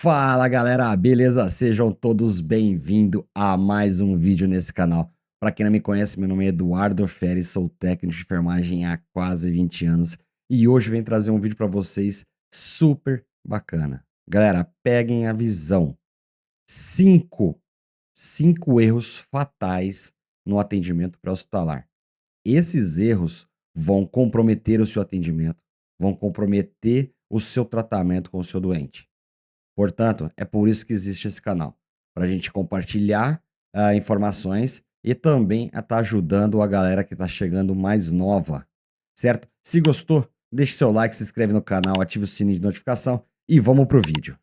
Fala galera, beleza? Sejam todos bem-vindos a mais um vídeo nesse canal. Para quem não me conhece, meu nome é Eduardo Ferri, sou técnico de enfermagem há quase 20 anos e hoje venho trazer um vídeo para vocês super bacana. Galera, peguem a visão. Cinco erros fatais no atendimento pré-hospitalar. Esses erros vão comprometer o seu atendimento, vão comprometer o seu tratamento com o seu doente. Portanto, é por isso que existe esse canal, para a gente compartilhar informações e também estar ajudando a galera que está chegando mais nova, certo? Se gostou, deixe seu like, se inscreve no canal, ative o sininho de notificação e vamos pro vídeo.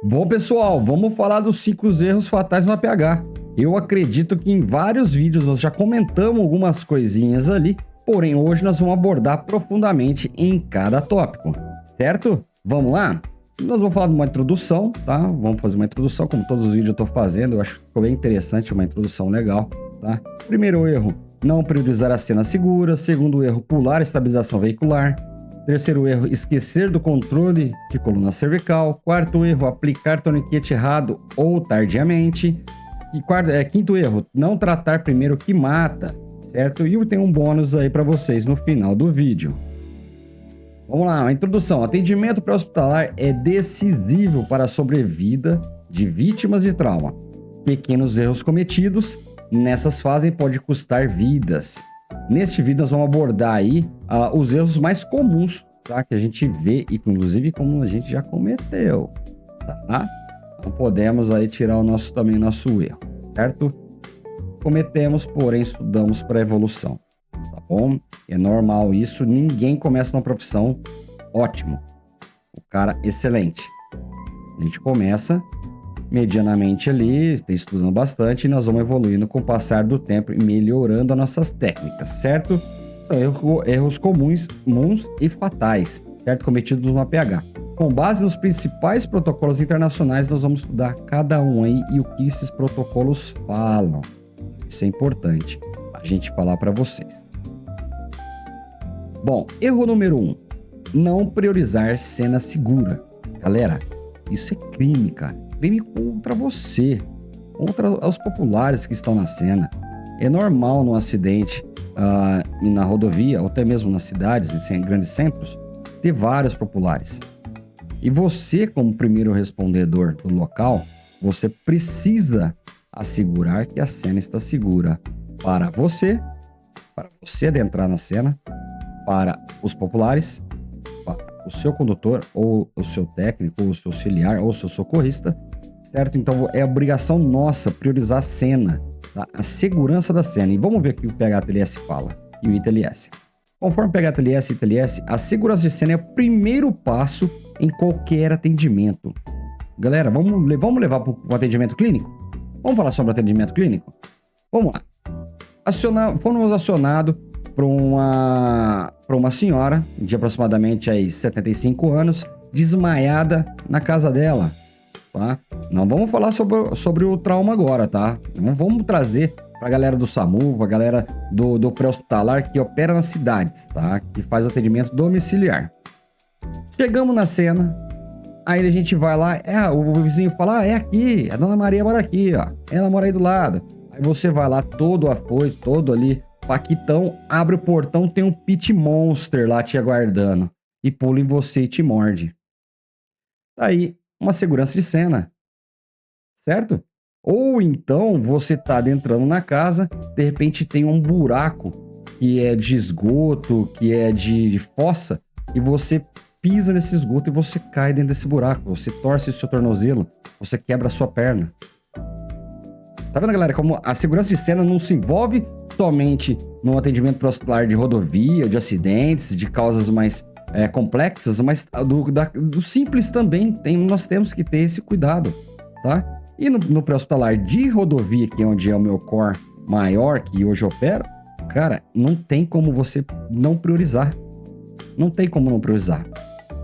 Bom, pessoal, vamos falar dos 5 erros fatais no APH. Eu acredito que em vários vídeos nós já comentamos algumas coisinhas ali, porém hoje nós vamos abordar profundamente em cada tópico, certo? Vamos lá? Nós vamos falar de uma introdução, tá? Vamos fazer uma introdução, como todos os vídeos eu tô fazendo, eu acho que ficou bem interessante, uma introdução legal, tá? Primeiro erro, não priorizar a cena segura. Segundo erro, pular a estabilização veicular. Terceiro erro, esquecer do controle de coluna cervical. Quarto erro, aplicar torniquete errado ou tardiamente. E quinto erro, não tratar primeiro o que mata, certo? E tem um bônus aí para vocês no final do vídeo. Vamos lá, a introdução. Atendimento pré-hospitalar é decisivo para a sobrevida de vítimas de trauma. Pequenos erros cometidos nessas fases podem custar vidas. Neste vídeo nós vamos abordar aí os erros mais comuns, tá? Que a gente vê e inclusive como a gente já cometeu, tá? Não podemos aí tirar o nosso erro, certo? Cometemos, porém estudamos para a evolução. Tá bom? É normal isso, ninguém começa numa profissão ótimo. O cara excelente. A gente começa medianamente ali, estudando bastante e nós vamos evoluindo com o passar do tempo e melhorando as nossas técnicas, certo? São erros comuns e fatais, certo? Cometidos no APH. Com base nos principais protocolos internacionais, nós vamos estudar cada um aí e o que esses protocolos falam. Isso é importante a gente falar para vocês. Bom, erro número 1. Não priorizar cena segura. Galera, isso é crime, cara. Crime contra você, contra os populares que estão na cena. É normal num acidente na rodovia, ou até mesmo nas cidades, em grandes centros, ter vários populares. E você, como primeiro respondedor do local, você precisa assegurar que a cena está segura para você adentrar na cena, para os populares, para o seu condutor, ou o seu técnico, ou o seu auxiliar, ou o seu socorrista, certo? Então é obrigação nossa priorizar a cena, tá? A segurança da cena. E vamos ver o que o PH-TLS fala e o ITLS. Conforme o PH-TLS e ITLS, a segurança de cena é o primeiro passo em qualquer atendimento. Galera, vamos levar para o atendimento clínico? Vamos falar sobre o atendimento clínico? Vamos lá. Fomos acionados para uma senhora de aproximadamente aí 75 anos, desmaiada na casa dela, tá? Não vamos falar sobre o trauma agora, tá? Não vamos trazer para a galera do SAMU, para a galera do pré-hospitalar que opera nas cidades, tá? Que faz atendimento domiciliar. Chegamos na cena, aí a gente vai lá, o vizinho fala, é aqui, a dona Maria mora aqui, ó. Ela mora aí do lado. Aí você vai lá todo afoito, todo ali, paquitão, abre o portão, tem um pit monster lá te aguardando e pula em você e te morde. Tá aí uma segurança de cena, certo? Ou então você tá adentrando na casa, de repente tem um buraco que é de esgoto, que é de fossa, e você pisa nesse esgoto e você cai dentro desse buraco, você torce o seu tornozelo, você quebra a sua perna. Tá vendo, galera, como a segurança de cena não se envolve somente no atendimento pré-hospitalar de rodovia, de acidentes, de causas mais complexas, mas do simples também nós temos que ter esse cuidado, tá? E no pré-hospitalar de rodovia, que é onde é o meu core maior, que hoje eu opero, cara, não tem como você não priorizar. Não tem como não priorizar.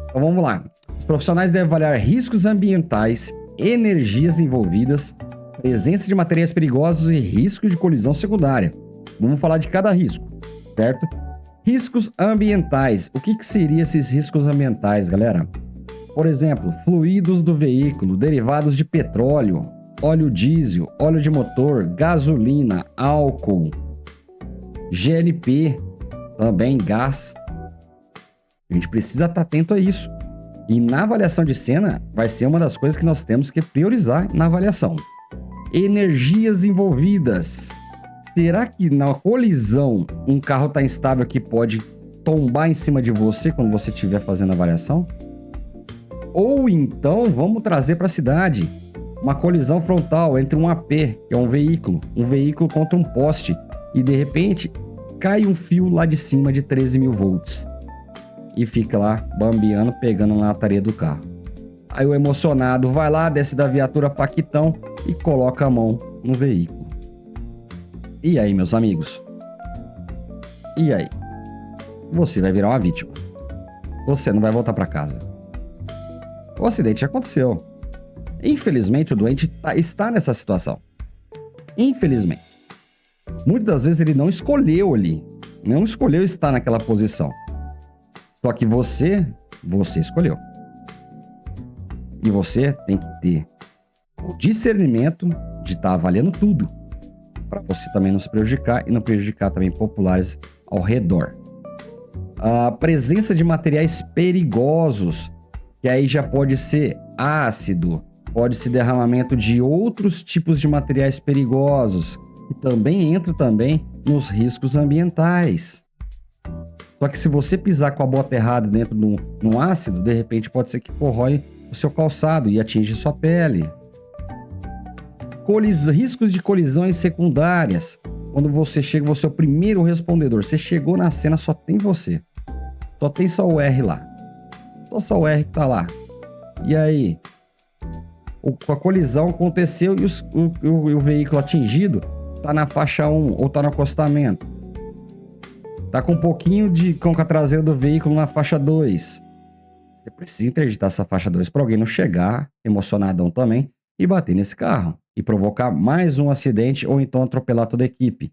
Então vamos lá. Os profissionais devem avaliar riscos ambientais, energias envolvidas, presença de materiais perigosos e risco de colisão secundária. Vamos falar de cada risco, certo? Riscos ambientais. O que seriam esses riscos ambientais, galera? Por exemplo, fluidos do veículo, derivados de petróleo, óleo diesel, óleo de motor, gasolina, álcool, GLP, também gás. A gente precisa estar atento a isso. E na avaliação de cena, vai ser uma das coisas que nós temos que priorizar na avaliação. Energias envolvidas. Será que na colisão um carro está instável que pode tombar em cima de você quando você estiver fazendo a avaliação? Ou então, vamos trazer para a cidade uma colisão frontal entre um AP, que é um veículo contra um poste, e de repente cai um fio lá de cima de 13.000 volts e fica lá bambeando, pegando na lataria do carro. Aí o emocionado vai lá, desce da viatura paquitão e coloca a mão no veículo. E aí, meus amigos? E aí? Você vai virar uma vítima. Você não vai voltar para casa. O acidente aconteceu. Infelizmente, o doente está nessa situação. Infelizmente. Muitas das vezes ele não escolheu ali. Não escolheu estar naquela posição. Só que você escolheu. E você tem que ter o discernimento de estar avaliando tudo. Para você também não se prejudicar e não prejudicar também populares ao redor. A presença de materiais perigosos, que aí já pode ser ácido, pode ser derramamento de outros tipos de materiais perigosos, que também entra também nos riscos ambientais. Só que se você pisar com a bota errada dentro de um ácido, de repente pode ser que corrói o seu calçado e atinge sua pele. Riscos de colisões secundárias. Quando você chega, você é o primeiro respondedor. Você chegou na cena, só tem você. Só tem só o R lá. Só o R que tá lá. E aí? A colisão aconteceu e o veículo atingido tá na faixa 1 ou tá no acostamento. Tá com um pouquinho com a traseira do veículo na faixa 2. Você precisa interditar essa faixa 2 para alguém não chegar, emocionadão também, e bater nesse carro. E provocar mais um acidente ou então atropelar toda a equipe.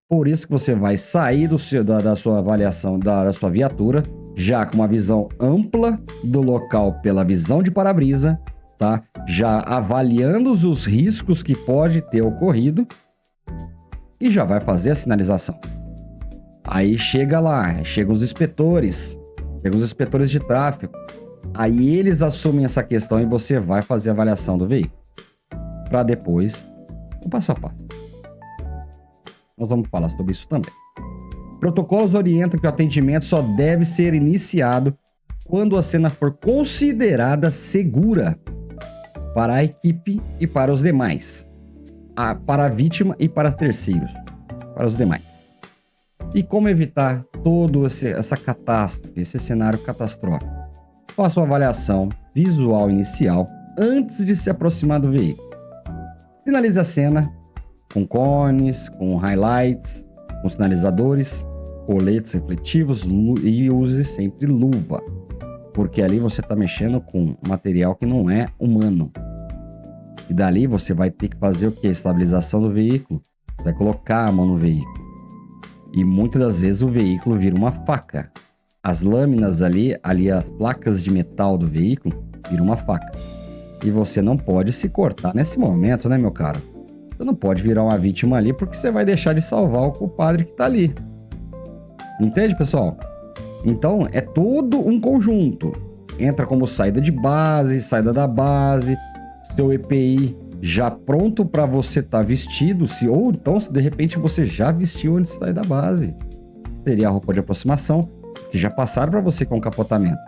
Por isso que você vai sair da sua avaliação da sua viatura, já com uma visão ampla do local pela visão de para-brisa, tá? Já avaliando os riscos que pode ter ocorrido e já vai fazer a sinalização. Aí chegam os inspetores de tráfego. Aí eles assumem essa questão e você vai fazer a avaliação do veículo. Para depois, o passo a passo. Nós vamos falar sobre isso também. Protocolos orientam que o atendimento só deve ser iniciado quando a cena for considerada segura para a equipe e para os demais. Para a vítima e para terceiros. Para os demais. E como evitar toda essa catástrofe, esse cenário catastrófico? Faça uma avaliação visual inicial antes de se aproximar do veículo. Sinalize a cena com cones, com highlights, com sinalizadores, coletes refletivos e use sempre luva, porque ali você está mexendo com material que não é humano. E dali você vai ter que fazer o que? A estabilização do veículo, vai colocar a mão no veículo. E muitas das vezes o veículo vira uma faca. As lâminas ali as placas de metal do veículo viram uma faca. E você não pode se cortar nesse momento, né, meu caro? Você não pode virar uma vítima ali porque você vai deixar de salvar o compadre que tá ali. Entende, pessoal? Então, é todo um conjunto. Entra como saída de base, saída da base, seu EPI já pronto para você estar vestido, ou então, se de repente você já vestiu antes de sair da base. Seria a roupa de aproximação, que já passaram para você com o capotamento.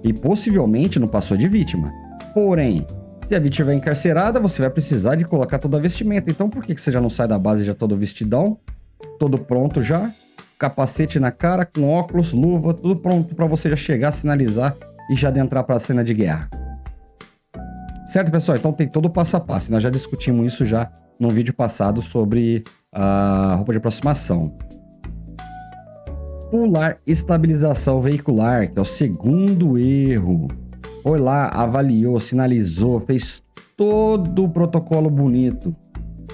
E possivelmente não passou de vítima. Porém, se a vítima estiver encarcerada, você vai precisar de colocar toda a vestimenta. Então, por que você já não sai da base já todo vestidão? Todo pronto já? Capacete na cara, com óculos, luva, tudo pronto para você já chegar, sinalizar e já adentrar para a cena de guerra. Certo, pessoal? Então tem todo o passo a passo. Nós já discutimos isso já num vídeo passado sobre a roupa de aproximação. Pular estabilização veicular, que é o segundo erro. Foi lá, avaliou, sinalizou, fez todo o protocolo bonito.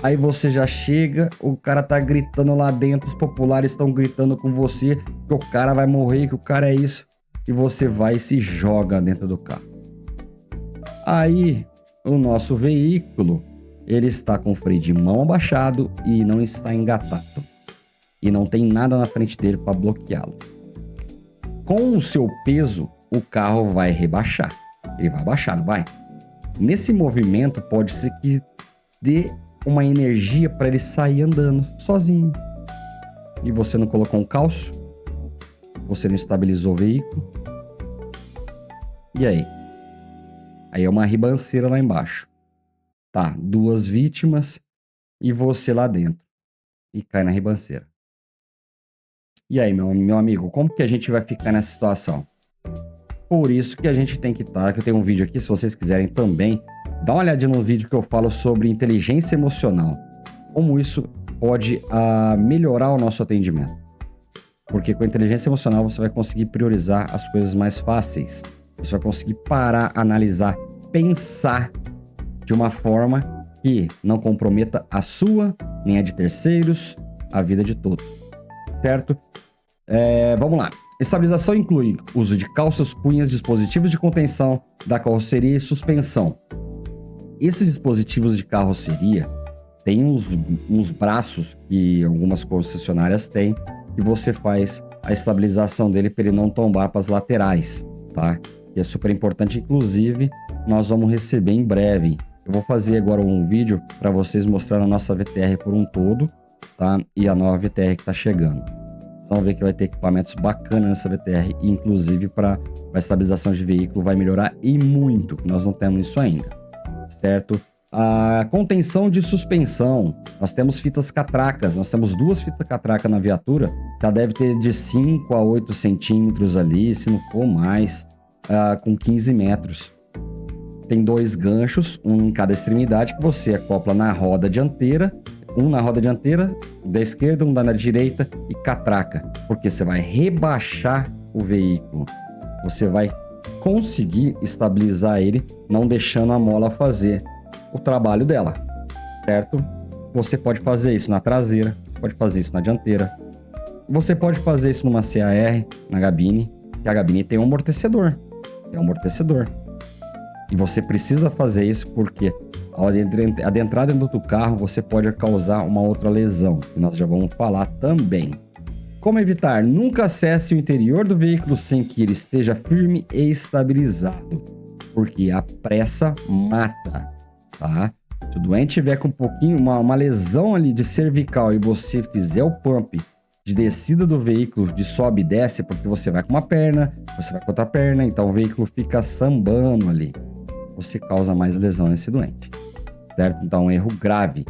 Aí você já chega, o cara tá gritando lá dentro, os populares estão gritando com você que o cara vai morrer, que o cara é isso. e você vai e se joga dentro do carro. Aí, o nosso veículo, ele está com o freio de mão abaixado e não está engatado. E não tem nada na frente dele para bloqueá-lo. Com o seu peso, o carro vai rebaixar. Ele vai abaixar, não vai? Nesse movimento, pode ser que dê uma energia para ele sair andando sozinho. E você não colocou um calço? Você não estabilizou o veículo? E aí? Aí é uma ribanceira lá embaixo. Tá, 2 vítimas e você lá dentro. E cai na ribanceira. E aí, meu amigo, como que a gente vai ficar nessa situação? Por isso que a gente tem que estar, que eu tenho um vídeo aqui, se vocês quiserem também, dá uma olhadinha no vídeo que eu falo sobre inteligência emocional. Como isso pode melhorar o nosso atendimento. Porque com a inteligência emocional você vai conseguir priorizar as coisas mais fáceis. Você vai conseguir parar, analisar, pensar de uma forma que não comprometa a sua, nem a de terceiros, a vida de todos. Certo? Vamos lá. Estabilização inclui uso de calças, cunhas, dispositivos de contenção da carroceria e suspensão. Esses dispositivos de carroceria têm uns braços que algumas concessionárias têm e você faz a estabilização dele para ele não tombar para as laterais, tá? E é super importante, inclusive, nós vamos receber em breve. Eu vou fazer agora um vídeo para vocês mostrando a nossa VTR por um todo, tá? E a nova VTR que está chegando. Vocês vão ver que vai ter equipamentos bacanas nessa VTR, e inclusive para a estabilização de veículo vai melhorar e muito. Nós não temos isso ainda, certo? A contenção de suspensão. Nós temos fitas catracas, nós temos 2 fitas catracas na viatura, já deve ter de 5 a 8 centímetros ali, se não for mais, com 15 metros. Tem 2 ganchos, um em cada extremidade, que você acopla na roda dianteira, um na roda dianteira, da esquerda, um da direita, e catraca, porque você vai rebaixar o veículo. Você vai conseguir estabilizar ele, não deixando a mola fazer o trabalho dela, certo? Você pode fazer isso na traseira, você pode fazer isso na dianteira, você pode fazer isso numa CAR, na gabine, que a gabine tem um amortecedor. E você precisa fazer isso porque ao adentrar dentro do carro, você pode causar uma outra lesão, que nós já vamos falar também. Como evitar? Nunca acesse o interior do veículo sem que ele esteja firme e estabilizado, porque a pressa mata, tá? Se o doente tiver com um pouquinho, uma lesão ali de cervical e você fizer o pump de descida do veículo, de sobe e desce, porque você vai com uma perna, você vai com outra perna, então o veículo fica sambando ali. Você causa mais lesão nesse doente, certo? Então, um erro grave.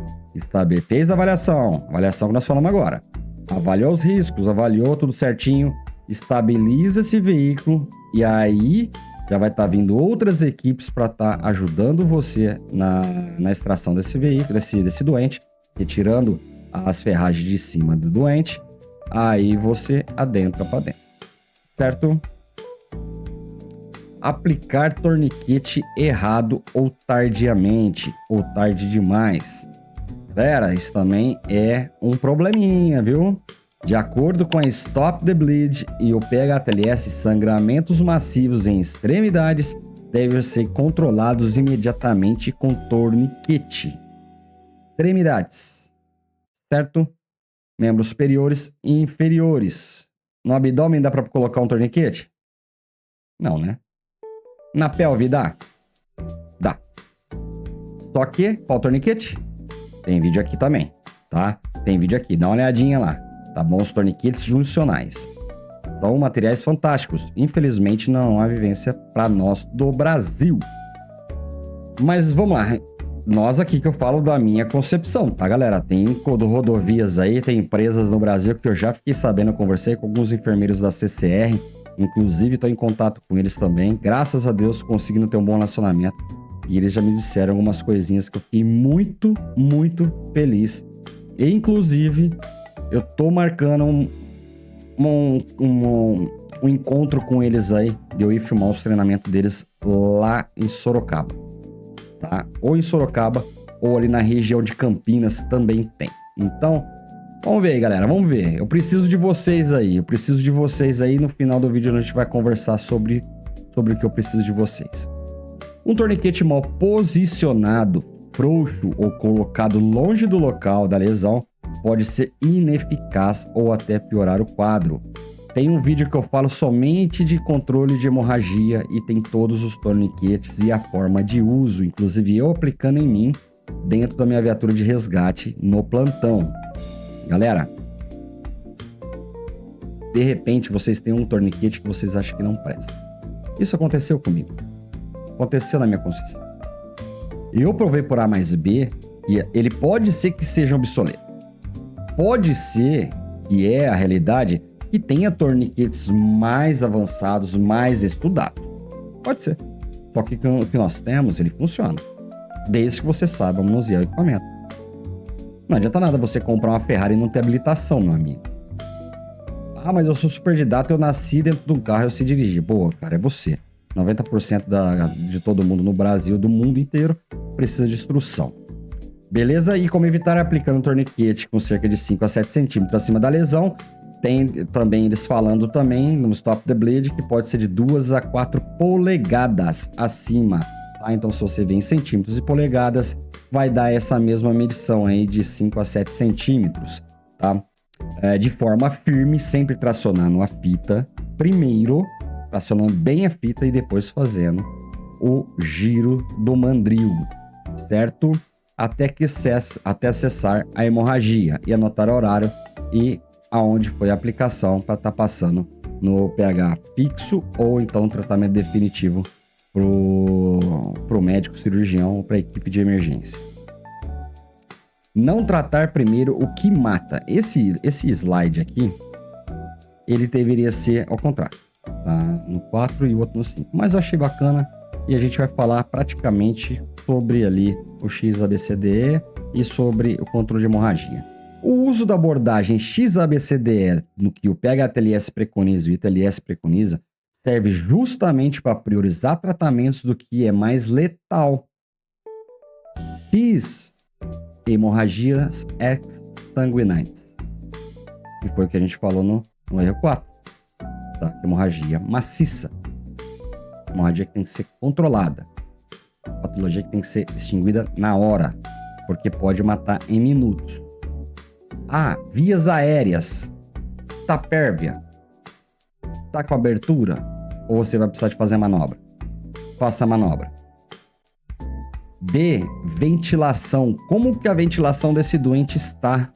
Fez a avaliação que nós falamos agora. Avaliou os riscos, avaliou tudo certinho, estabiliza esse veículo e aí já vai estar vindo outras equipes para estar ajudando você na extração desse veículo, desse doente, retirando as ferragens de cima do doente. Aí você adentra para dentro, certo? Aplicar torniquete errado ou tardiamente, ou tarde demais. Galera, isso também é um probleminha, viu? De acordo com a Stop the Bleed e o PHTLS, sangramentos massivos em extremidades devem ser controlados imediatamente com torniquete. Extremidades, certo? Membros superiores e inferiores. No abdômen dá para colocar um torniquete? Não, né? Na pelve dá? Dá. Só que, qual torniquete? Tem vídeo aqui também, tá? Tem vídeo aqui, dá uma olhadinha lá. Tá bom? Os torniquetes juncionais. São materiais fantásticos. Infelizmente, não há vivência para nós do Brasil. Mas vamos lá. Nós aqui que eu falo da minha concepção, tá, galera? Tem rodovias aí, tem empresas no Brasil que eu já fiquei sabendo, eu conversei com alguns enfermeiros da CCR, inclusive estou em contato com eles também. Graças a Deus, conseguindo ter um bom relacionamento. E eles já me disseram algumas coisinhas que eu fiquei muito, muito feliz. E, inclusive, eu tô marcando um encontro com eles aí, de eu ir filmar os treinamentos deles lá em Sorocaba, tá? Ou em Sorocaba, ou ali na região de Campinas também tem. Então, Vamos ver aí, galera, vamos ver. Eu preciso de vocês aí, No final do vídeo a gente vai conversar sobre o que eu preciso de vocês. Um torniquete mal posicionado, frouxo ou colocado longe do local da lesão pode ser ineficaz ou até piorar o quadro. Tem um vídeo que eu falo somente de controle de hemorragia e tem todos os torniquetes e a forma de uso, inclusive eu aplicando em mim dentro da minha viatura de resgate no plantão. Galera, de repente vocês têm um torniquete que vocês acham que não presta. Isso aconteceu comigo. Aconteceu na minha consciência. Eu provei por A mais B que ele pode ser que seja obsoleto. Pode ser que é a realidade que tenha torniquetes mais avançados, mais estudados. Pode ser. Só que o que nós temos, ele funciona. Desde que você saiba manusear o equipamento. Não adianta nada você comprar uma Ferrari e não ter habilitação, meu amigo. Ah, mas eu sou super didata, eu nasci dentro de um carro e eu sei dirigir. Boa, cara, é você. 90% de todo mundo no Brasil, do mundo inteiro, precisa de instrução. Beleza? E como evitar aplicando um torniquete com cerca de 5 a 7 centímetros acima da lesão, tem também eles falando também no Stop the Bleed que pode ser de 2 a 4 polegadas acima. Tá? Então, se você vê em centímetros e polegadas, vai dar essa mesma medição aí de 5 a 7 centímetros. Tá? De forma firme, sempre tracionando a fita primeiro, tracionando bem a fita e depois fazendo o giro do mandril, certo? Até cessar a hemorragia e anotar o horário e aonde foi a aplicação para estar passando no pH fixo ou então tratamento definitivo pro médico cirurgião ou para a equipe de emergência. Não tratar primeiro o que mata. Esse slide aqui, ele deveria ser ao contrário, tá? No 4 e o outro no 5. Mas eu achei bacana e a gente vai falar praticamente sobre ali o XABCDE e sobre o controle de hemorragia. O uso da abordagem XABCDE, no que o PHTLS preconiza e o ITLS preconiza, serve justamente para priorizar tratamentos do que é mais letal. X, hemorragias exsanguinantes, que foi o que a gente falou no erro 4. Tá? Hemorragia maciça. Hemorragia que tem que ser controlada. Patologia que tem que ser extinguida na hora, porque pode matar em minutos. Vias aéreas. Tá pérvia. Tá com abertura. Ou você vai precisar de fazer a manobra. Faça a manobra. B, ventilação. Como que a ventilação desse doente está?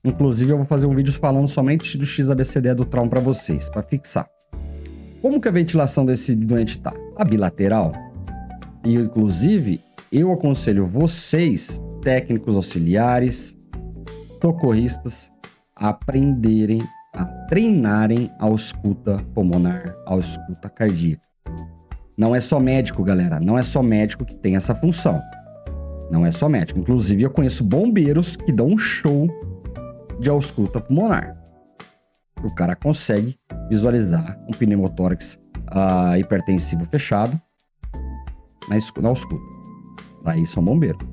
Inclusive, eu vou fazer um vídeo falando somente do XABCDE do trauma para vocês, para fixar. Como que a ventilação desse doente está? A bilateral. E, inclusive, eu aconselho vocês, técnicos auxiliares, socorristas, a aprenderem, a treinarem a ausculta pulmonar, a ausculta cardíaca. Não é só médico, galera. Não é só médico que tem essa função. Não é só médico. Inclusive, eu conheço bombeiros que dão um show de ausculta pulmonar. O cara consegue visualizar um pneumotórax hipertensivo fechado na ausculta. Daí são bombeiros.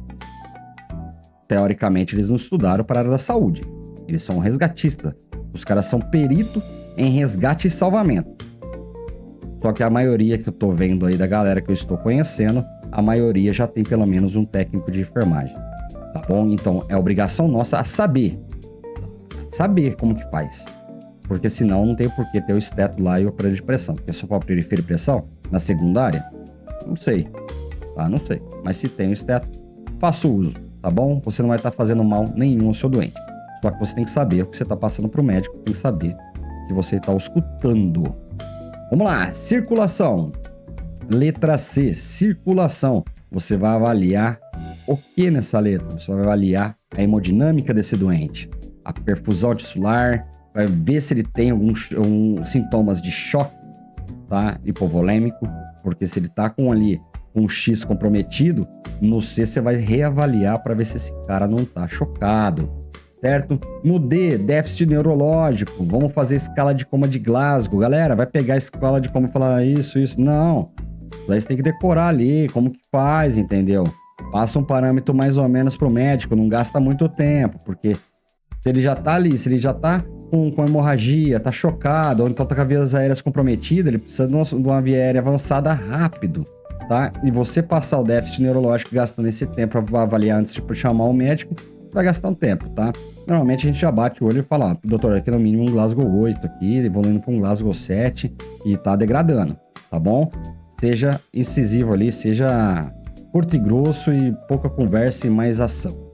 Teoricamente, eles não estudaram para a área da saúde. Eles são resgatistas. Os caras são perito em resgate e salvamento. Só que a maioria que eu tô vendo aí da galera que eu estou conhecendo, a maioria já tem pelo menos um técnico de enfermagem. Tá bom? Então, é obrigação nossa a saber como que faz. Porque senão não tem por que ter o esteto lá e o aparelho de pressão. Porque só para periferia de pressão, na secundária, não sei. Tá? Não sei. Mas se tem o esteto, faça o uso. Tá bom? Você não vai estar fazendo mal nenhum ao seu doente. Só que você tem que saber o que você está passando pro médico, tem que saber que você está auscultando. Vamos lá, circulação. Letra C, circulação. Você vai avaliar o que nessa letra? Você vai avaliar a hemodinâmica desse doente, a perfusão tissular, vai ver se ele tem alguns sintomas de choque, tá? Hipovolêmico, porque se ele tá com um X comprometido, no C você vai reavaliar para ver se esse cara não tá chocado, certo? No D, déficit neurológico, vamos fazer escala de coma de Glasgow. Galera, vai pegar a escala de coma e falar isso. Não. Daí você tem que decorar ali como que faz, entendeu? Passa um parâmetro mais ou menos pro médico, não gasta muito tempo, porque Se ele já tá ali, se ele já tá com hemorragia, tá chocado, ou então tá com as vias aéreas comprometidas, ele precisa de uma via aérea avançada rápido, tá? E você passar o déficit neurológico gastando esse tempo para avaliar antes de chamar o médico, vai gastar um tempo, tá? Normalmente a gente já bate o olho e fala, doutor, aqui no mínimo um Glasgow 8 aqui, evoluindo para um Glasgow 7 e tá degradando, tá bom? Seja incisivo ali, seja curto e grosso e pouca conversa e mais ação.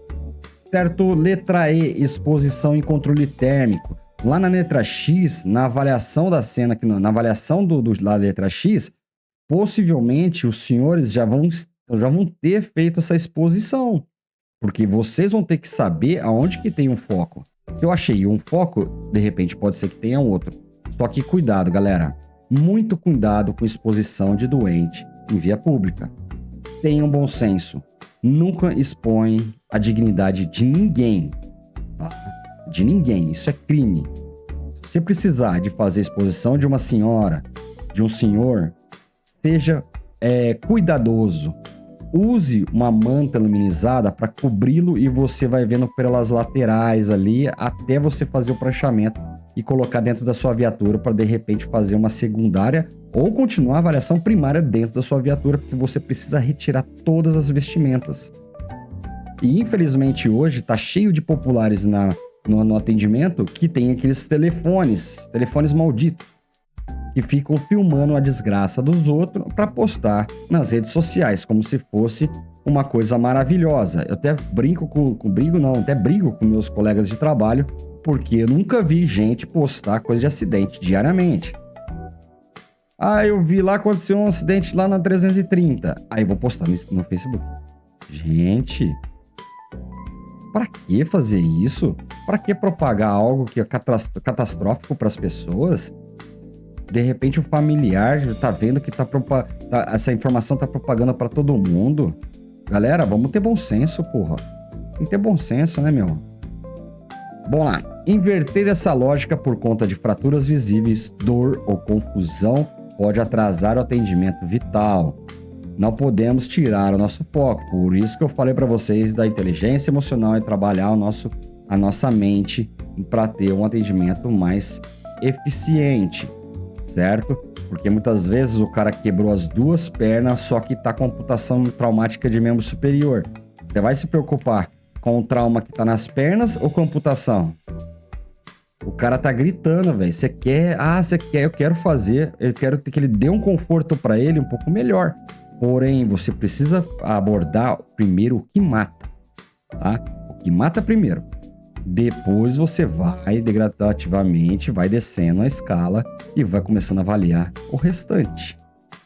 Certo? Letra E, exposição e controle térmico. Lá na letra X, na avaliação da cena, na avaliação da letra X, possivelmente os senhores já vão ter feito essa exposição. Porque vocês vão ter que saber aonde que tem um foco. Se eu achei um foco, de repente pode ser que tenha outro. Só que cuidado, galera. Muito cuidado com exposição de doente em via pública. Tenham bom senso. Nunca expõe a dignidade de ninguém. Tá? De ninguém. Isso é crime. Se você precisar de fazer exposição de uma senhora, de um senhor, seja cuidadoso. Use uma manta luminizada para cobri-lo e você vai vendo pelas laterais ali até você fazer o pranchamento e colocar dentro da sua viatura para de repente fazer uma secundária ou continuar a avaliação primária dentro da sua viatura, porque você precisa retirar todas as E infelizmente hoje tá cheio de populares no atendimento que tem aqueles telefones malditos, que ficam filmando a desgraça dos outros para postar nas redes sociais, como se fosse uma coisa maravilhosa. Eu até brigo com meus colegas de trabalho, porque eu nunca vi gente postar coisa de acidente diariamente. Ah, eu vi lá, aconteceu um acidente lá na 330. Aí eu vou postar no Facebook. Gente, pra que fazer isso? Pra que propagar algo que é catastrófico para as pessoas? De repente o familiar tá vendo que essa informação tá propagando para todo mundo. Galera, vamos ter bom senso, porra. Tem que ter bom senso, né, meu? Bom lá. Inverter essa lógica por conta de fraturas visíveis, dor ou confusão pode atrasar o atendimento vital. Não podemos tirar o nosso foco. Por isso que eu falei para vocês da inteligência emocional e trabalhar a nossa mente para ter um atendimento mais eficiente. Certo? Porque muitas vezes o cara quebrou as duas pernas, só que tá com amputação traumática de membro superior. Você vai se preocupar com o trauma que tá nas pernas ou com a amputação? O cara tá gritando, velho. Você quer, eu quero fazer, eu quero que ele dê um conforto para ele um pouco melhor. Porém, você precisa abordar primeiro o que mata, tá? O que mata primeiro. Depois você vai degradativamente, vai descendo a escala e vai começando a avaliar o restante,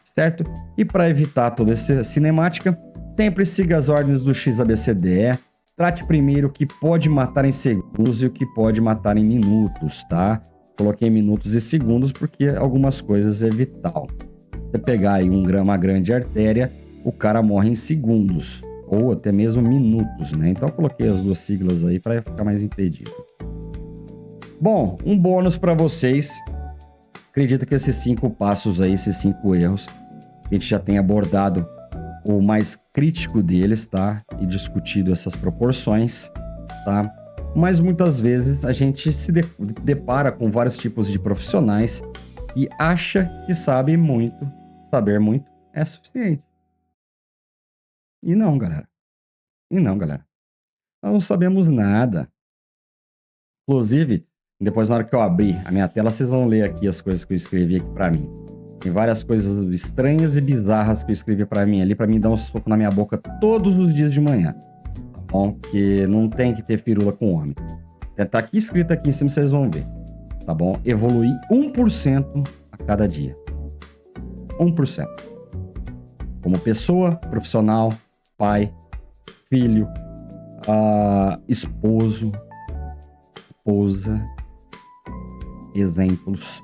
certo? E para evitar toda essa cinemática, sempre siga as ordens do XABCDE. Trate primeiro o que pode matar em segundos e o que pode matar em minutos, tá? Coloquei minutos e segundos porque algumas coisas é vital. Se você pegar aí uma grande artéria, o cara morre em segundos. Ou até mesmo minutos, né? Então eu coloquei as duas siglas aí para ficar mais entendido. Bom, um bônus para vocês. Acredito que esses 5 passos aí, esses 5 erros, a gente já tem abordado o mais crítico deles, tá? E discutido essas proporções, tá? Mas muitas vezes a gente se depara com vários tipos de profissionais e acha que saber muito é suficiente. E não, galera. Nós não sabemos nada. Inclusive, depois na hora que eu abrir a minha tela, vocês vão ler aqui as coisas que eu escrevi aqui pra mim. Tem várias coisas estranhas e bizarras que eu escrevi pra mim ali, pra mim dar um soco na minha boca todos os dias de manhã. Tá bom? Que não tem que ter firula com homem. Tá aqui escrito aqui em cima, vocês vão ver. Tá bom? Evoluir 1% a cada dia. 1%. Como pessoa, profissional, pai, filho, esposo, esposa, exemplos.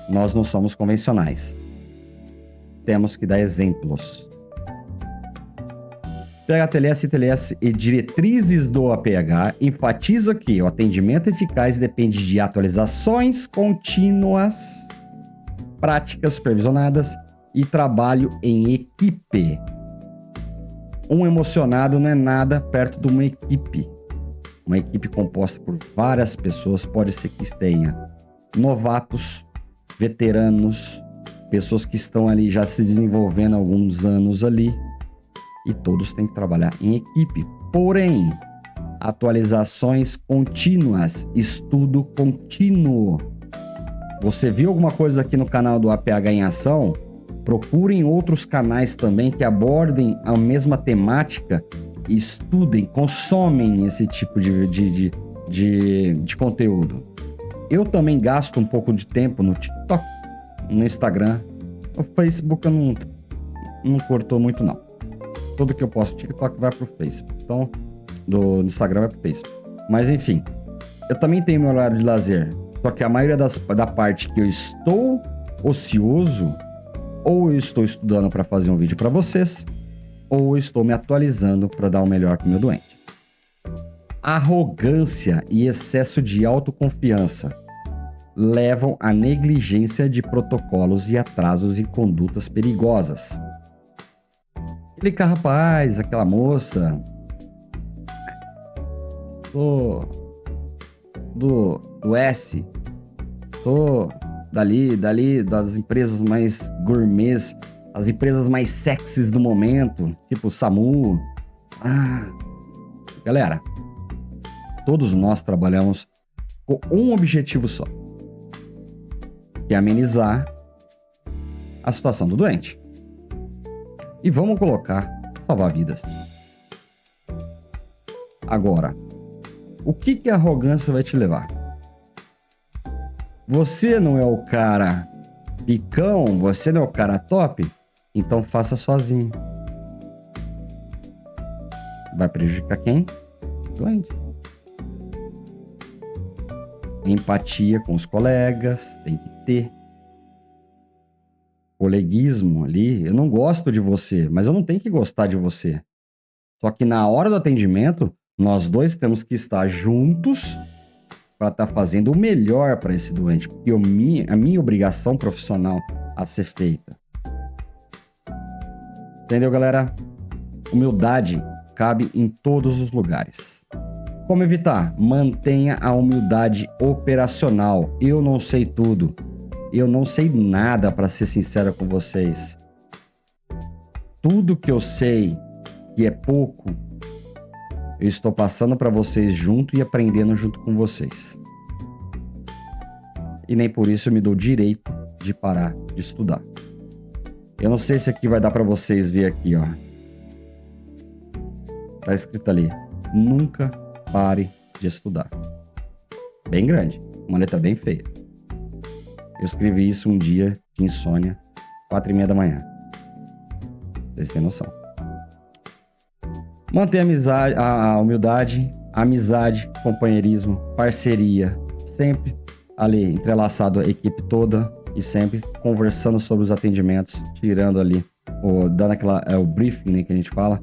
Nós não somos convencionais. Temos que dar exemplos. PHTLS, TLS e diretrizes do APH enfatiza que o atendimento eficaz depende de atualizações contínuas, práticas supervisionadas e trabalho em equipe. Um emocionado não é nada perto de uma equipe. Uma equipe composta por várias pessoas, pode ser que tenha novatos, veteranos, pessoas que estão ali já se desenvolvendo há alguns anos ali, e todos têm que trabalhar em equipe. Porém, atualizações contínuas, estudo contínuo. Você viu alguma coisa aqui no canal do APH em Ação? Procurem outros canais também que abordem a mesma temática, estudem, consomem esse tipo de conteúdo. Eu também gasto um pouco de tempo no TikTok, no Instagram. O Facebook eu não cortou muito, não. Tudo que eu posto no TikTok vai pro Facebook. Então, do Instagram vai pro Facebook. Mas, enfim, eu também tenho meu horário de lazer. Só que a maioria da parte que eu estou ocioso, ou eu estou estudando para fazer um vídeo para vocês, ou eu estou me atualizando para dar o melhor pro meu doente. Arrogância e excesso de autoconfiança levam à negligência de protocolos e atrasos em condutas perigosas. Aquele rapaz, aquela moça, do S, dali, das empresas mais gourmets, as empresas mais sexys do momento, tipo SAMU. Galera, todos nós trabalhamos com um objetivo só, que é amenizar a situação do doente. E vamos colocar salvar vidas. Agora, o que a arrogância vai te levar? Você não é o cara picão, você não é o cara top, então faça sozinho. Vai prejudicar quem? O doente. Empatia com os colegas, tem que ter. Coleguismo ali, eu não gosto de você, mas eu não tenho que gostar de você. Só que na hora do atendimento, nós dois temos que estar juntos para estar fazendo o melhor para esse doente, porque a minha obrigação profissional a ser feita. Entendeu, galera? Humildade cabe em todos os lugares. Como evitar? Mantenha a humildade operacional. Eu não sei tudo. Eu não sei nada, para ser sincero com vocês. Tudo que eu sei, que é pouco, eu estou passando para vocês junto e aprendendo junto com vocês. E nem por isso eu me dou direito de parar de estudar. Eu não sei se aqui vai dar para vocês ver aqui, ó. Tá escrito ali: nunca pare de estudar. Bem grande, uma letra bem feia. Eu escrevi isso um dia de insônia, 4:30 da manhã. Vocês têm noção. Manter a humildade, amizade, companheirismo, parceria. Sempre ali entrelaçado a equipe toda e sempre conversando sobre os atendimentos, tirando ali, dando o briefing, né, que a gente fala,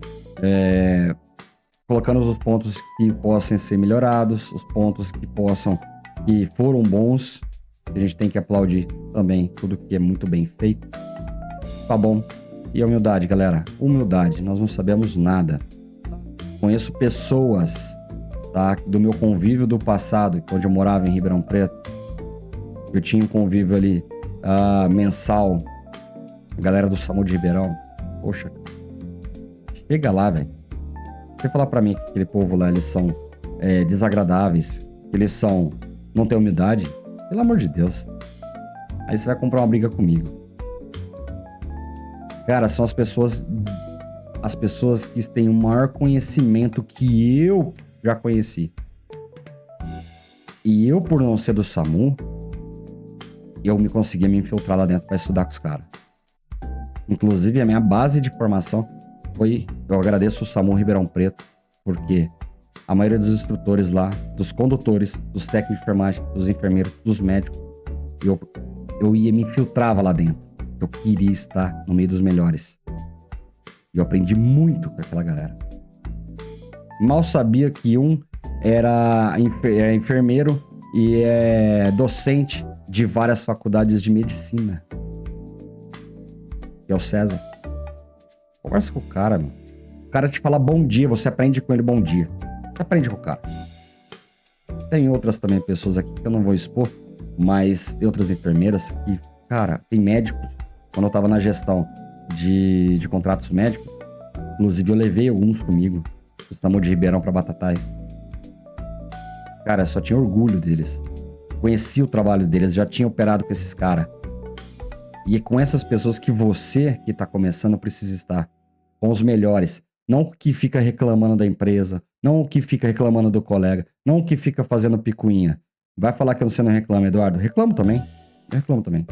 colocando os pontos que possam ser melhorados, os pontos que foram bons. A gente tem que aplaudir também tudo que é muito bem feito. Tá bom? E a humildade, galera. Humildade. Nós não sabemos nada. Conheço pessoas, tá? Do meu convívio do passado, onde eu morava em Ribeirão Preto. Eu tinha um convívio ali mensal. A galera do SAMU de Ribeirão. Poxa. Chega lá, velho. Você falar pra mim que aquele povo lá, eles são desagradáveis, que eles não têm humildade, pelo amor de Deus. Aí você vai comprar uma briga comigo. Cara, são as pessoas que têm o maior conhecimento que eu já conheci. E eu, por não ser do SAMU, eu me conseguia me infiltrar lá dentro para estudar com os caras. Inclusive, a minha base de formação eu agradeço o SAMU Ribeirão Preto, porque a maioria dos instrutores lá, dos condutores, dos técnicos de enfermagem, dos enfermeiros, dos médicos, eu ia me infiltrava lá dentro. Eu queria estar no meio dos melhores. E eu aprendi muito com aquela galera. Mal sabia que um era enfermeiro e é docente de várias faculdades de medicina. Que é o César. Conversa com o cara, meu. O cara te fala bom dia, você aprende com ele bom dia. Você aprende com o cara. Tem outras também pessoas aqui que eu não vou expor, mas tem outras enfermeiras que, cara, tem médicos. Quando eu tava na gestão de contratos médicos, inclusive eu levei alguns comigo, do Tamu de Ribeirão pra Batatais. Cara, eu só tinha orgulho deles. Conheci o trabalho deles, já tinha operado com esses caras. E é com essas pessoas que você, que tá começando, precisa estar. Com os melhores. Não o que fica reclamando da empresa, não o que fica reclamando do colega, não o que fica fazendo picuinha. Vai falar que você não reclama, Eduardo? Reclamo também. Eu reclamo também.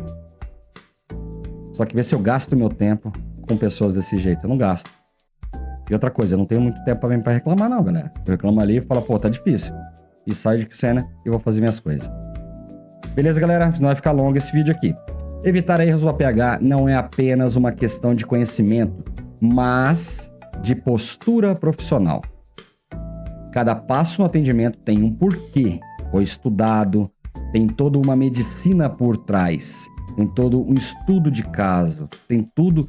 Só que vê se eu gasto meu tempo com pessoas desse jeito. Eu não gasto. E outra coisa, eu não tenho muito tempo pra reclamar não, galera. Eu reclamo ali e falo, pô, tá difícil. E saio de cena e vou fazer minhas coisas. Beleza, galera? Não vai ficar longo esse vídeo aqui. Evitar erros no APH não é apenas uma questão de conhecimento, mas de postura profissional. Cada passo no atendimento tem um porquê. Foi estudado, tem toda uma medicina por trás, tem todo um estudo de caso, tem tudo,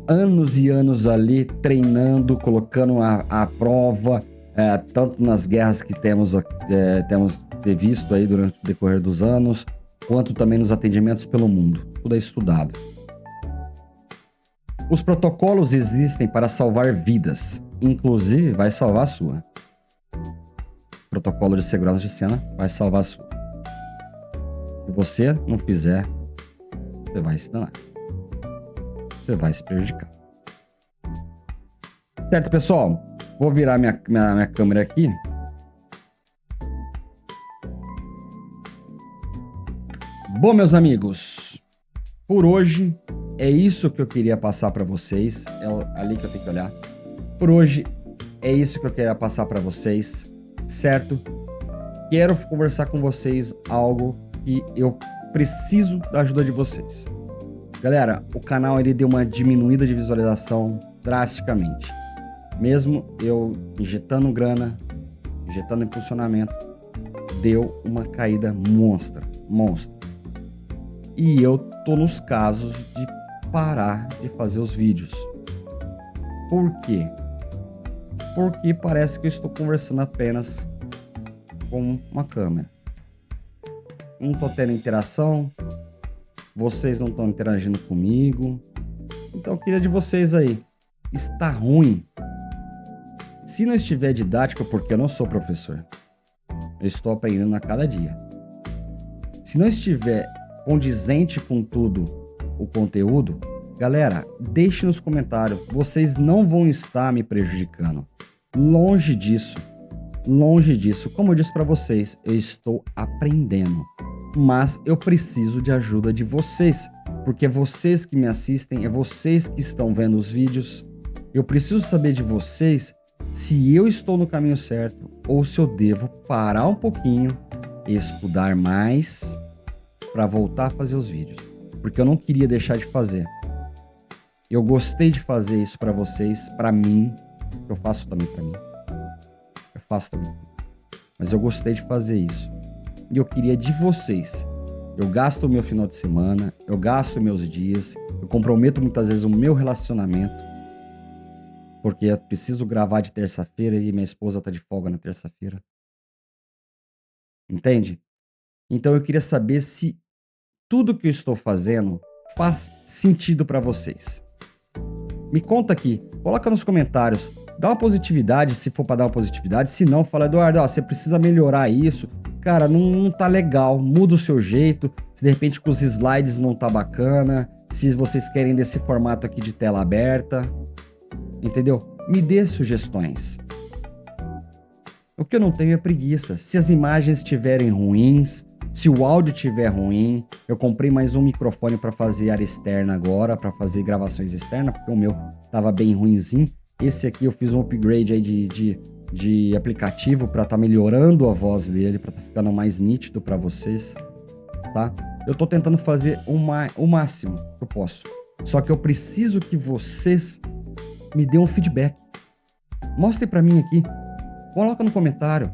anos e anos ali treinando, colocando à prova, tanto nas guerras que temos visto aí durante o decorrer dos anos, quanto também nos atendimentos pelo mundo. Tudo é estudado. Os protocolos existem para salvar vidas, inclusive vai salvar a sua. Protocolo de segurança de cena vai salvar a sua. Se você não fizer, você vai se danar. Você vai se prejudicar. Certo, pessoal? Vou virar minha câmera aqui. Bom, meus amigos, por hoje é isso que eu queria passar para vocês. É ali que eu tenho que olhar. Por hoje é isso que eu queria passar para vocês, certo? Quero conversar com vocês algo que eu preciso da ajuda de vocês. Galera, o canal ele deu uma diminuída de visualização drasticamente. Mesmo eu injetando grana, injetando impulsionamento, deu uma caída monstra. E eu tô nos casos de parar de fazer os vídeos. Por quê? Porque parece que eu estou conversando apenas com uma câmera. Não tô tendo interação, vocês não estão interagindo comigo. Então eu queria de vocês aí. Está ruim. Se não estiver didático, porque eu não sou professor. Eu estou aprendendo a cada dia. Se não estiver condizente com tudo o conteúdo, galera, deixe nos comentários. Vocês não vão estar me prejudicando. Longe disso. Longe disso. Como eu disse para vocês, eu estou aprendendo. Mas eu preciso de ajuda de vocês. Porque é vocês que me assistem, é vocês que estão vendo os vídeos. Eu preciso saber de vocês se eu estou no caminho certo ou se eu devo parar um pouquinho, estudar mais para voltar a fazer os vídeos, porque eu não queria deixar de fazer. Eu gostei de fazer isso para vocês, para mim. Eu faço também para mim. Eu faço também. Mas eu gostei de fazer isso. E eu queria de vocês. Eu gasto o meu final de semana, eu gasto meus dias, eu comprometo muitas vezes o meu relacionamento, porque eu preciso gravar de terça-feira e minha esposa tá de folga na terça-feira. Entende? Então eu queria saber se tudo que eu estou fazendo faz sentido para vocês. Me conta aqui, coloca nos comentários, dá uma positividade se for para dar uma positividade, se não, fala, Eduardo, ó, você precisa melhorar isso, cara, não tá legal, muda o seu jeito, se de repente com os slides não tá bacana, se vocês querem desse formato aqui de tela aberta, entendeu? Me dê sugestões. O que eu não tenho é preguiça. Se as imagens estiverem ruins, se o áudio estiver ruim, eu comprei mais um microfone para fazer área externa agora, para fazer gravações externas, porque o meu tava bem ruinzinho. Esse aqui eu fiz um upgrade aí de aplicativo para tá melhorando a voz dele, para tá ficando mais nítido para vocês, tá? Eu tô tentando fazer o máximo que eu posso. Só que eu preciso que vocês me dêem um feedback. Mostrem para mim aqui. Coloca no comentário.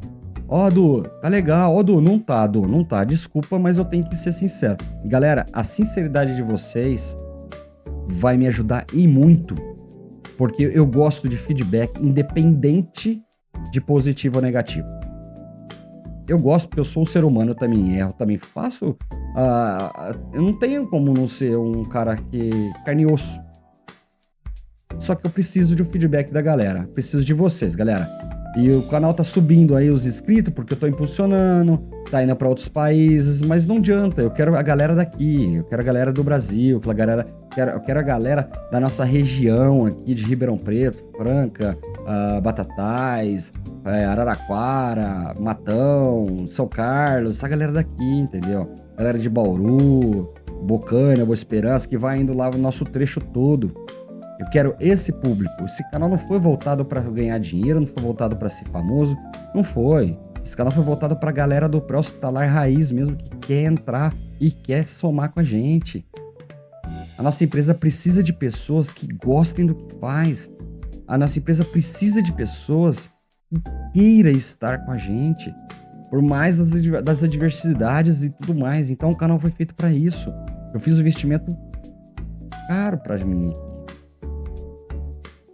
Ó, Du, tá legal. Ó, Du, não tá, Du, não tá. Desculpa, mas eu tenho que ser sincero. E, galera, a sinceridade de vocês vai me ajudar e muito Porque eu gosto de feedback independente de positivo ou negativo. Eu gosto porque eu sou um ser humano, eu também erro, também faço... eu não tenho como não ser um cara que... carne e osso. Só que eu preciso de um feedback da galera. Preciso de vocês, galera. E o canal tá subindo aí os inscritos porque eu tô impulsionando, tá indo pra outros países, mas não adianta. Eu quero a galera daqui, eu quero a galera do Brasil, eu quero a galera da nossa região aqui de Ribeirão Preto, Franca, Batatais, Araraquara, Matão, São Carlos, essa galera daqui, entendeu? Galera de Bauru, Bocaina, Boa Esperança, que vai indo lá no nosso trecho todo. Eu quero esse público. Esse canal não foi voltado para ganhar dinheiro, não foi voltado para ser famoso, não foi. Esse canal foi voltado para a galera do pré-hospitalar raiz mesmo, que quer entrar e quer somar com a gente. A nossa empresa precisa de pessoas que gostem do que faz. A nossa empresa precisa de pessoas que queiram estar com a gente, por mais das adversidades e tudo mais. Então o canal foi feito para isso. Eu fiz um investimento caro para mim.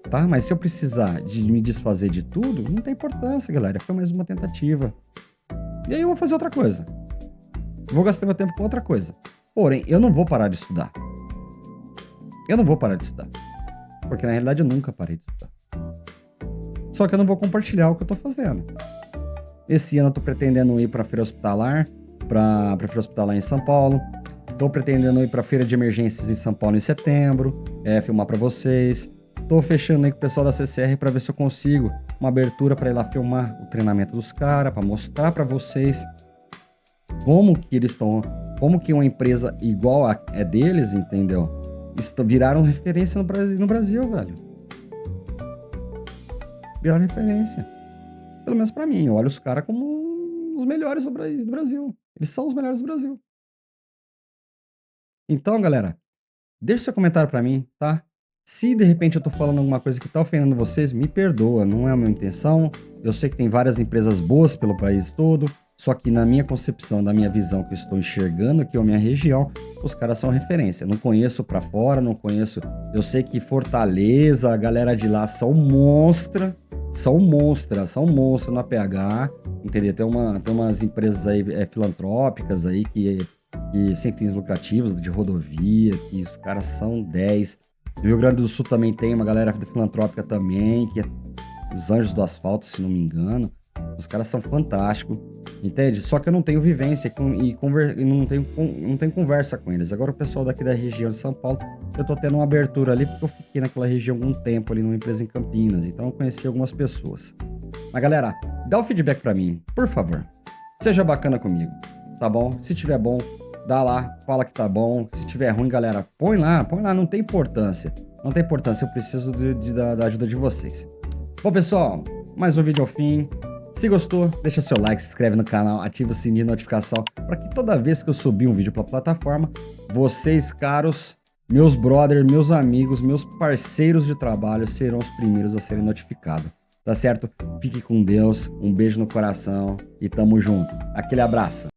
Tá? Mas se eu precisar de me desfazer de tudo, não tem importância, galera. Foi mais uma tentativa. E aí eu vou fazer outra coisa. Vou gastar meu tempo com outra coisa. Porém, eu não vou parar de estudar. Eu não vou parar de estudar. Porque na realidade eu nunca parei de estudar. Só que eu não vou compartilhar o que eu tô fazendo. Esse ano eu tô pretendendo ir pra feira hospitalar, pra feira hospitalar em São Paulo. Tô pretendendo ir pra feira de emergências em São Paulo em setembro. Filmar pra vocês. Tô fechando aí com o pessoal da CCR para ver se eu consigo uma abertura para ir lá filmar o treinamento dos caras, para mostrar para vocês como que eles estão, como que uma empresa igual é deles, entendeu? Viraram referência no Brasil, velho. Viraram referência. Pelo menos para mim, eu olho os caras como os melhores do Brasil. Eles são os melhores do Brasil. Então, galera, deixa seu comentário para mim, tá? Se de repente eu tô falando alguma coisa que tá ofendendo vocês, me perdoa, não é a minha intenção. Eu sei que tem várias empresas boas pelo país todo, só que na minha concepção, da minha visão que eu estou enxergando aqui, a minha região, os caras são referência. Não conheço pra fora, não conheço... Eu sei que Fortaleza, a galera de lá são monstro na PH, entendeu? Tem umas empresas aí filantrópicas aí que sem fins lucrativos, de rodovia, que os caras são 10. No Rio Grande do Sul também tem uma galera filantrópica também, que é os Anjos do Asfalto, se não me engano. Os caras são fantásticos, entende? Só que eu não tenho vivência e não tenho conversa com eles. Agora o pessoal daqui da região de São Paulo, eu tô tendo uma abertura ali, porque eu fiquei naquela região algum tempo ali numa empresa em Campinas, então eu conheci algumas pessoas. Mas galera, dá o feedback pra mim, por favor. Seja bacana comigo, tá bom? Se tiver bom, dá lá, fala que tá bom. Se tiver ruim, galera, põe lá, não tem importância. Não tem importância, eu preciso da ajuda de vocês. Bom, pessoal, mais um vídeo ao fim. Se gostou, deixa seu like, se inscreve no canal, ativa o sininho de notificação para que toda vez que eu subir um vídeo pela plataforma, vocês, caros, meus brothers, meus amigos, meus parceiros de trabalho serão os primeiros a serem notificados. Tá certo? Fique com Deus, um beijo no coração e tamo junto. Aquele abraço.